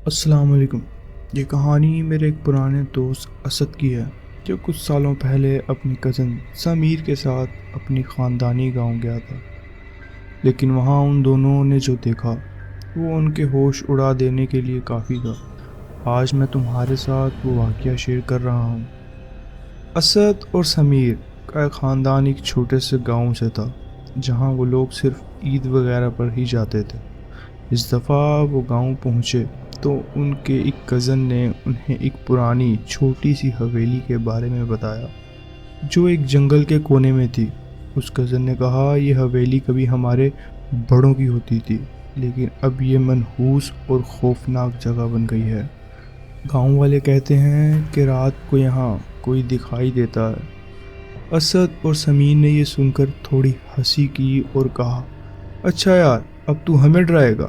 السلام علیکم۔ یہ کہانی میرے ایک پرانے دوست اسد کی ہے جو کچھ سالوں پہلے اپنی کزن سمیر کے ساتھ اپنی خاندانی گاؤں گیا تھا، لیکن وہاں ان دونوں نے جو دیکھا وہ ان کے ہوش اڑا دینے کے لیے کافی تھا۔ آج میں تمہارے ساتھ وہ واقعہ شیئر کر رہا ہوں۔ اسد اور سمیر کا خاندان ایک چھوٹے سے گاؤں سے تھا جہاں وہ لوگ صرف عید وغیرہ پر ہی جاتے تھے۔ اس دفعہ وہ گاؤں پہنچے تو ان کے ایک کزن نے انہیں ایک پرانی چھوٹی سی حویلی کے بارے میں بتایا جو ایک جنگل کے کونے میں تھی۔ اس کزن نے کہا، یہ حویلی کبھی ہمارے بڑوں کی ہوتی تھی، لیکن اب یہ منحوس اور خوفناک جگہ بن گئی ہے۔ گاؤں والے کہتے ہیں کہ رات کو یہاں کوئی دکھائی دیتا ہے۔ اسد اور سمیر نے یہ سن کر تھوڑی ہنسی کی اور کہا، اچھا یار، اب تو ہمیں ڈرائے گا؟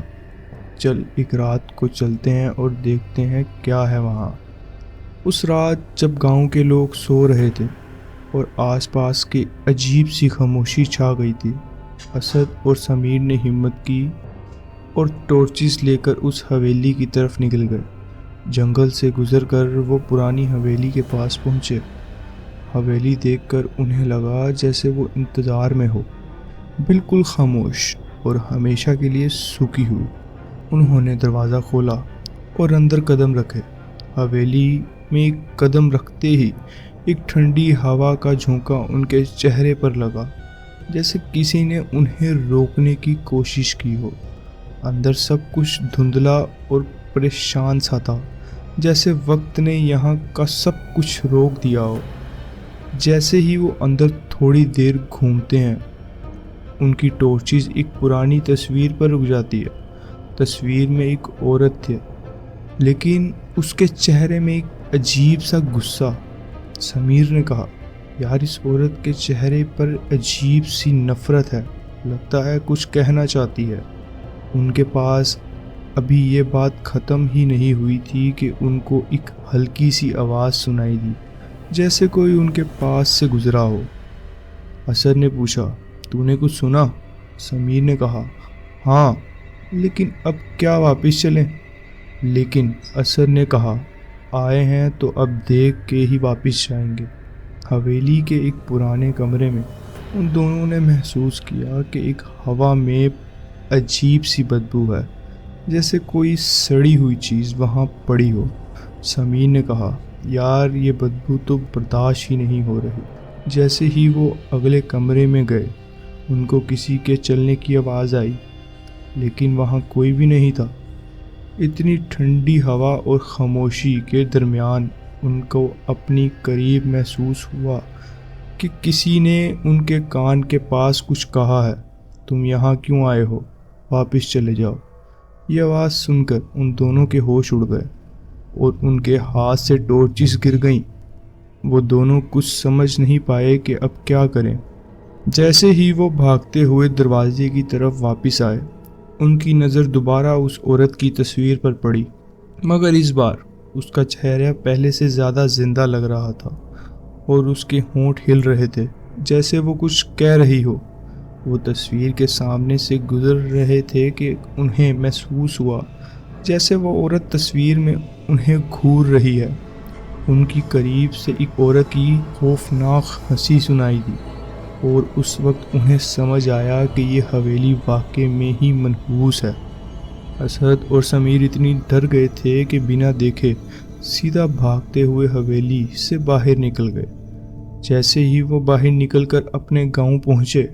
چل ایک رات کو چلتے ہیں اور دیکھتے ہیں کیا ہے وہاں۔ اس رات جب گاؤں کے لوگ سو رہے تھے اور آس پاس کی عجیب سی خاموشی چھا گئی تھی، اسد اور سمیر نے ہمت کی اور ٹورچز لے کر اس حویلی کی طرف نکل گئے۔ جنگل سے گزر کر وہ پرانی حویلی کے پاس پہنچے۔ حویلی دیکھ کر انہیں لگا جیسے وہ انتظار میں ہو، بالکل خاموش اور ہمیشہ کے لیے سوکھی ہوئی۔ انہوں نے دروازہ کھولا اور اندر قدم رکھے۔ حویلی میں ایک قدم رکھتے ہی ایک ٹھنڈی ہوا کا جھونکا ان کے چہرے پر لگا، جیسے کسی نے انہیں روکنے کی کوشش کی ہو۔ اندر سب کچھ دھندلا اور پریشان سا تھا، جیسے وقت نے یہاں کا سب کچھ روک دیا ہو۔ جیسے ہی وہ اندر تھوڑی دیر گھومتے ہیں، ان کی ٹورچز ایک پرانی تصویر پر رک جاتی ہے۔ تصویر میں ایک عورت تھی، لیکن اس کے چہرے میں ایک عجیب سا غصہ۔ سمیر نے کہا، یار اس عورت کے چہرے پر عجیب سی نفرت ہے، لگتا ہے کچھ کہنا چاہتی ہے۔ ان کے پاس ابھی یہ بات ختم ہی نہیں ہوئی تھی کہ ان کو ایک ہلکی سی آواز سنائی دی، جیسے کوئی ان کے پاس سے گزرا ہو۔ اسد نے پوچھا، تو نے کچھ سنا؟ سمیر نے کہا، ہاں، لیکن اب کیا واپس چلیں؟ لیکن اسد نے کہا، آئے ہیں تو اب دیکھ کے ہی واپس جائیں گے۔ حویلی کے ایک پرانے کمرے میں ان دونوں نے محسوس کیا کہ ایک ہوا میں عجیب سی بدبو ہے، جیسے کوئی سڑی ہوئی چیز وہاں پڑی ہو۔ سمیر نے کہا، یار یہ بدبو تو برداشت ہی نہیں ہو رہی۔ جیسے ہی وہ اگلے کمرے میں گئے، ان کو کسی کے چلنے کی آواز آئی، لیکن وہاں کوئی بھی نہیں تھا۔ اتنی ٹھنڈی ہوا اور خاموشی کے درمیان ان کو اپنی قریب محسوس ہوا کہ کسی نے ان کے کان کے پاس کچھ کہا ہے، تم یہاں کیوں آئے ہو؟ واپس چلے جاؤ۔ یہ آواز سن کر ان دونوں کے ہوش اڑ گئے اور ان کے ہاتھ سے ٹورچز گر گئیں۔ وہ دونوں کچھ سمجھ نہیں پائے کہ اب کیا کریں۔ جیسے ہی وہ بھاگتے ہوئے دروازے کی طرف واپس آئے، ان کی نظر دوبارہ اس عورت کی تصویر پر پڑی، مگر اس بار اس کا چہرہ پہلے سے زیادہ زندہ لگ رہا تھا اور اس کے ہونٹ ہل رہے تھے جیسے وہ کچھ کہہ رہی ہو۔ وہ تصویر کے سامنے سے گزر رہے تھے کہ انہیں محسوس ہوا جیسے وہ عورت تصویر میں انہیں گھور رہی ہے۔ ان کی قریب سے ایک عورت کی خوفناک ہنسی سنائی دی اور اس وقت انہیں سمجھ آیا کہ یہ حویلی واقعے میں ہی منحوس ہے۔ اسد اور سمیر اتنی ڈر گئے تھے کہ بنا دیکھے سیدھا بھاگتے ہوئے حویلی سے باہر نکل گئے۔ جیسے ہی وہ باہر نکل کر اپنے گاؤں پہنچے،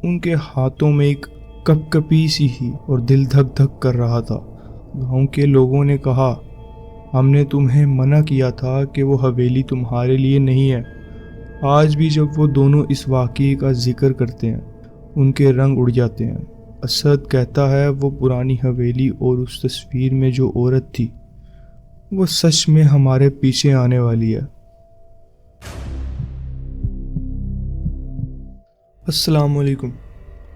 ان کے ہاتھوں میں ایک کپ کپی سی ہی اور دل دھک دھک کر رہا تھا۔ گاؤں کے لوگوں نے کہا، ہم نے تمہیں منع کیا تھا کہ وہ حویلی تمہارے لیے نہیں ہے۔ آج بھی جب وہ دونوں اس واقعے کا ذکر کرتے ہیں، ان کے رنگ اڑ جاتے ہیں۔ اسد کہتا ہے وہ پرانی حویلی اور اس تصویر میں جو عورت تھی، وہ سچ میں ہمارے پیچھے آنے والی ہے۔ السلام علیکم۔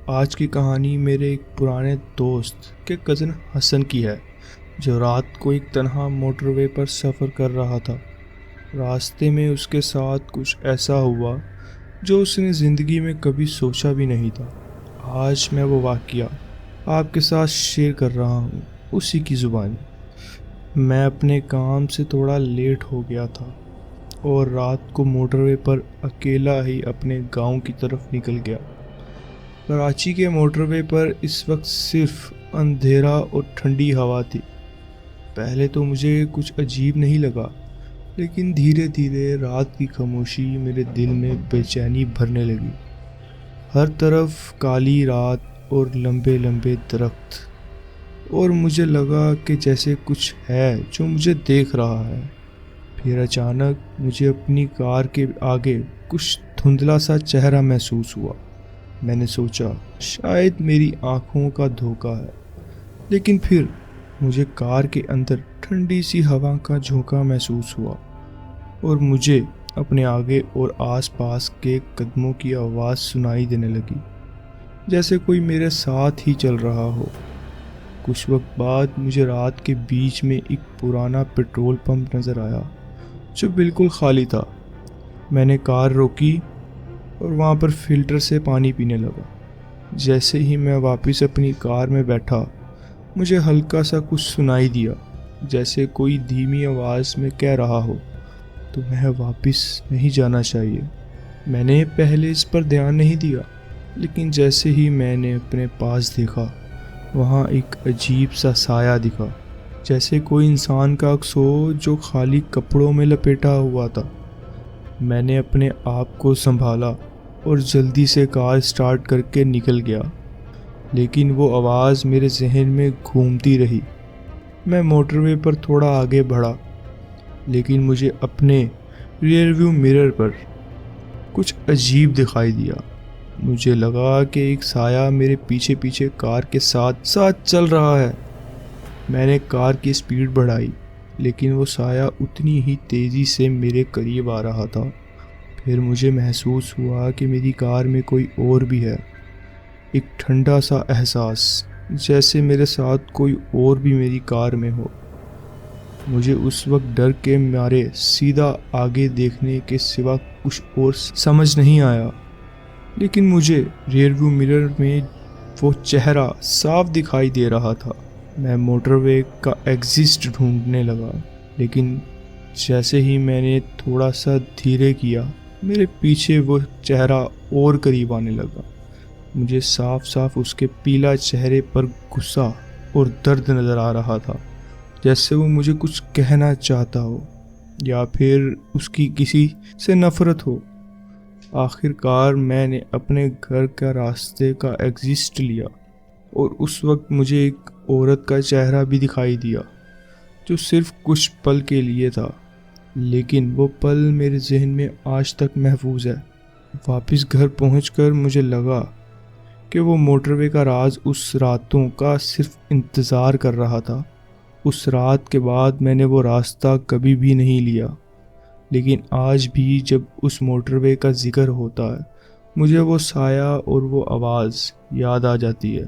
آج کی کہانی میرے ایک پرانے دوست کے کزن حسن کی ہے جو رات کو ایک تنہا موٹر وے پر سفر کر رہا تھا۔ راستے میں اس کے ساتھ کچھ ایسا ہوا جو اس نے زندگی میں کبھی سوچا بھی نہیں تھا۔ آج میں وہ واقعہ آپ کے ساتھ شیئر کر رہا ہوں، اسی کی زبانی۔ میں اپنے کام سے تھوڑا لیٹ ہو گیا تھا اور رات کو موٹر وے پر اکیلا ہی اپنے گاؤں کی طرف نکل گیا۔ کراچی کے موٹر وے پر اس وقت صرف اندھیرا اور ٹھنڈی ہوا تھی۔ پہلے تو مجھے کچھ عجیب نہیں لگا، لیکن دھیرے دھیرے رات کی خاموشی میرے دل میں بے چینی بھرنے لگی۔ ہر طرف کالی رات اور لمبے لمبے درخت، اور مجھے لگا کہ جیسے کچھ ہے جو مجھے دیکھ رہا ہے۔ پھر اچانک مجھے اپنی کار کے آگے کچھ دھندلا سا چہرہ محسوس ہوا۔ میں نے سوچا شاید میری آنکھوں کا دھوکہ ہے، لیکن پھر مجھے کار کے اندر ٹھنڈی سی ہوا کا جھونکا محسوس ہوا اور مجھے اپنے آگے اور آس پاس کے قدموں کی آواز سنائی دینے لگی، جیسے کوئی میرے ساتھ ہی چل رہا ہو۔ کچھ وقت بعد مجھے رات کے بیچ میں ایک پرانا پیٹرول پمپ نظر آیا جو بالکل خالی تھا۔ میں نے کار روکی اور وہاں پر فلٹر سے پانی پینے لگا۔ جیسے ہی میں واپس اپنی کار میں بیٹھا، مجھے ہلکا سا کچھ سنائی دیا، جیسے کوئی دھیمی آواز میں کہہ رہا ہو تمہیں واپس نہیں جانا چاہیے۔ میں نے پہلے اس پر دھیان نہیں دیا، لیکن جیسے ہی میں نے اپنے پاس دیکھا، وہاں ایک عجیب سا سایہ دکھا، جیسے کوئی انسان کا عکس ہو جو خالی کپڑوں میں لپیٹا ہوا تھا۔ میں نے اپنے آپ کو سنبھالا اور جلدی سے کار سٹارٹ کر کے نکل گیا، لیکن وہ آواز میرے ذہن میں گھومتی رہی۔ میں موٹر وے پر تھوڑا آگے بڑھا، لیکن مجھے اپنے ریئر ویو مرر پر کچھ عجیب دکھائی دیا۔ مجھے لگا کہ ایک سایہ میرے پیچھے پیچھے کار کے ساتھ ساتھ چل رہا ہے۔ میں نے کار کی سپیڈ بڑھائی، لیکن وہ سایہ اتنی ہی تیزی سے میرے قریب آ رہا تھا۔ پھر مجھے محسوس ہوا کہ میری کار میں کوئی اور بھی ہے۔ ایک ٹھنڈا سا احساس، جیسے میرے ساتھ کوئی اور بھی میری کار میں ہو۔ مجھے اس وقت ڈر کے مارے سیدھا آگے دیکھنے کے سوا کچھ اور سمجھ نہیں آیا، لیکن مجھے ریئر ویو مرر میں وہ چہرہ صاف دکھائی دے رہا تھا۔ میں موٹر وے کا ایگزسٹ ڈھونڈنے لگا، لیکن جیسے ہی میں نے تھوڑا سا دھیرے کیا، میرے پیچھے وہ چہرہ اور قریب آنے لگا۔ مجھے صاف صاف اس کے پیلا چہرے پر غصہ اور درد نظر آ رہا تھا، جیسے وہ مجھے کچھ کہنا چاہتا ہو یا پھر اس کی کسی سے نفرت ہو۔ آخر کار میں نے اپنے گھر کا راستے کا ایگزسٹ لیا، اور اس وقت مجھے ایک عورت کا چہرہ بھی دکھائی دیا جو صرف کچھ پل کے لیے تھا، لیکن وہ پل میرے ذہن میں آج تک محفوظ ہے۔ واپس گھر پہنچ کر مجھے لگا کہ وہ موٹر وے کا راز اس راتوں کا صرف انتظار کر رہا تھا۔ اس رات کے بعد میں نے وہ راستہ کبھی بھی نہیں لیا، لیکن آج بھی جب اس موٹر وے کا ذکر ہوتا ہے، مجھے وہ سایہ اور وہ آواز یاد آ جاتی ہے۔